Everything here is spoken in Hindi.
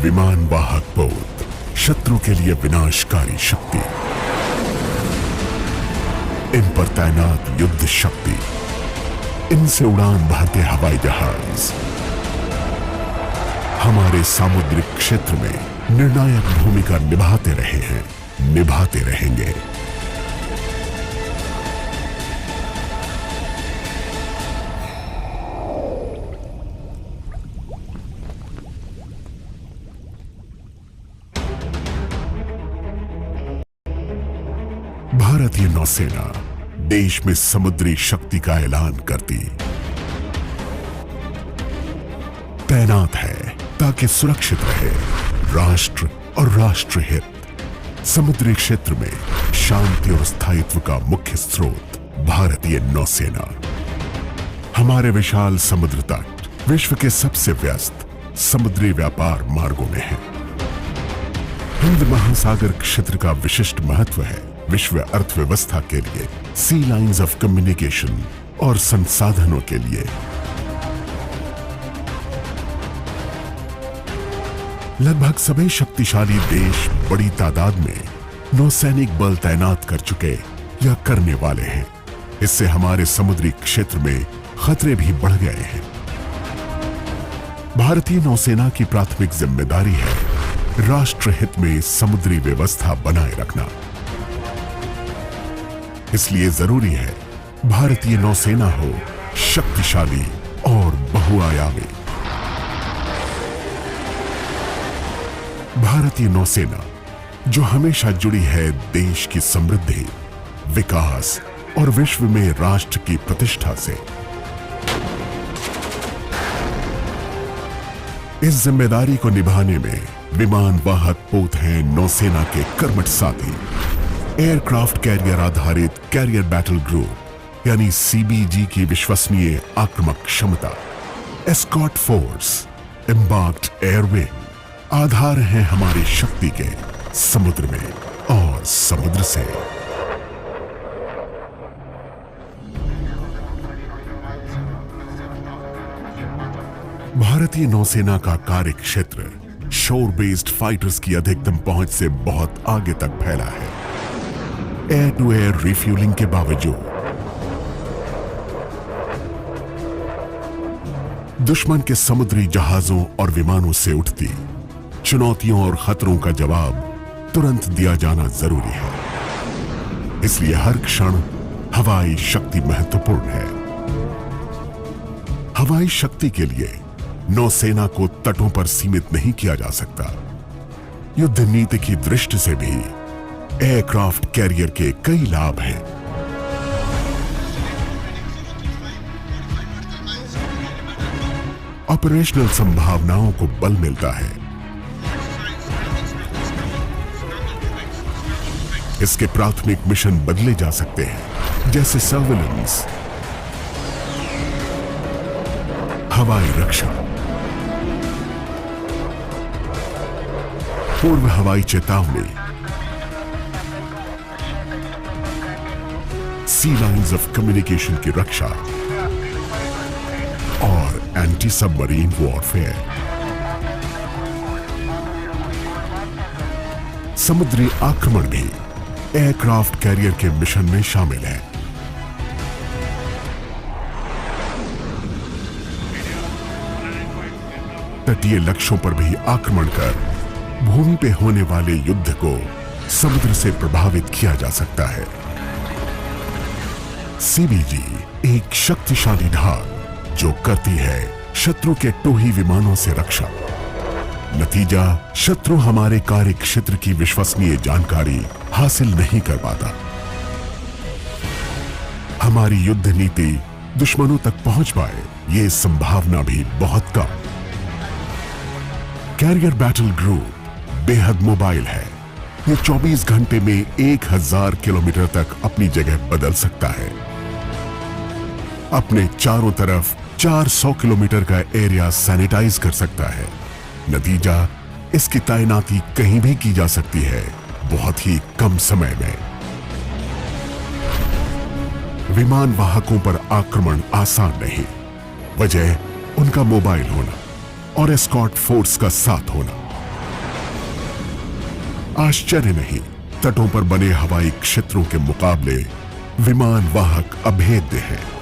विमान वाहक पोत, शत्रु के लिए विनाशकारी शक्ति। इन पर तैनात युद्ध शक्ति, इनसे उड़ान भरते हवाई जहाज हमारे सामुद्रिक क्षेत्र में निर्णायक भूमिका निभाते रहे हैं, निभाते रहेंगे। भारतीय नौसेना देश में समुद्री शक्ति का ऐलान करती तैनात है ताकि सुरक्षित रहे राष्ट्र और राष्ट्र हित। समुद्री क्षेत्र में शांति और स्थायित्व का मुख्य स्रोत भारतीय नौसेना। हमारे विशाल समुद्र तट विश्व के सबसे व्यस्त समुद्री व्यापार मार्गों में है। हिंद महासागर क्षेत्र का विशिष्ट महत्व है विश्व अर्थव्यवस्था के लिए, सी लाइंस ऑफ कम्युनिकेशन और संसाधनों के लिए। लगभग सभी शक्तिशाली देश बड़ी तादाद में नौसैनिक बल तैनात कर चुके या करने वाले हैं। इससे हमारे समुद्री क्षेत्र में खतरे भी बढ़ गए हैं। भारतीय नौसेना की प्राथमिक जिम्मेदारी है राष्ट्र हित में समुद्री व्यवस्था बनाए रखना। इसलिए जरूरी है भारतीय नौसेना हो शक्तिशाली और बहुआयामी। भारतीय नौसेना जो हमेशा जुड़ी है देश की समृद्धि, विकास और विश्व में राष्ट्र की प्रतिष्ठा से। इस जिम्मेदारी को निभाने में विमान वाहक पोत हैं नौसेना के कर्मठ साथी। एयरक्राफ्ट कैरियर आधारित कैरियर बैटल ग्रुप यानी सीबीजी की विश्वसनीय आक्रामक क्षमता, escort force, embarked air wing आधार हैं हमारी शक्ति के समुद्र में और समुद्र से। भारतीय नौसेना का कार्य क्षेत्र शोर बेस्ड फाइटर्स की अधिकतम पहुंच से बहुत आगे तक फैला है। एयर टू एयर रिफ्यूलिंग के बावजूद दुश्मन के समुद्री जहाजों और विमानों से उठती चुनौतियों और खतरों का जवाब तुरंत दिया जाना जरूरी है। इसलिए हर क्षण हवाई शक्ति महत्वपूर्ण है। हवाई शक्ति के लिए नौसेना को तटों पर सीमित नहीं किया जा सकता। युद्ध नीति की दृष्टि से भी एयरक्राफ्ट कैरियर के कई लाभ हैं। ऑपरेशनल संभावनाओं को बल मिलता है। इसके प्राथमिक मिशन बदले जा सकते हैं, जैसे सर्विलेंस, हवाई रक्षा, पूर्व हवाई चेतावनी, सी लाइंस ऑफ कम्युनिकेशन की रक्षा और एंटी सबमरीन वॉरफेयर। समुद्री आक्रमण भी एयरक्राफ्ट कैरियर के मिशन में शामिल है। तटीय लक्ष्यों पर भी आक्रमण कर भूमि पे होने वाले युद्ध को समुद्र से प्रभावित किया जा सकता है। सीबीजी एक शक्तिशाली ढाल जो करती है शत्रु के टोही विमानों से रक्षा। नतीजा, शत्रु हमारे कार्य क्षेत्र की विश्वसनीय जानकारी हासिल नहीं कर पाता। हमारी युद्ध नीति दुश्मनों तक पहुंच पाए, ये संभावना भी बहुत कम। कैरियर बैटल ग्रुप बेहद मोबाइल है। ये 24 घंटे में 1000 किलोमीटर तक अपनी जगह बदल सकता है। अपने चारों तरफ 400 किलोमीटर का एरिया सैनिटाइज कर सकता है। नतीजा, इसकी तैनाती कहीं भी की जा सकती है, बहुत ही कम समय में। विमान वाहकों पर आक्रमण आसान नहीं, वजह उनका मोबाइल होना और एस्कॉर्ट फोर्स का साथ होना। आश्चर्य नहीं, तटों पर बने हवाई क्षेत्रों के मुकाबले विमान वाहक अभेद्य हैं।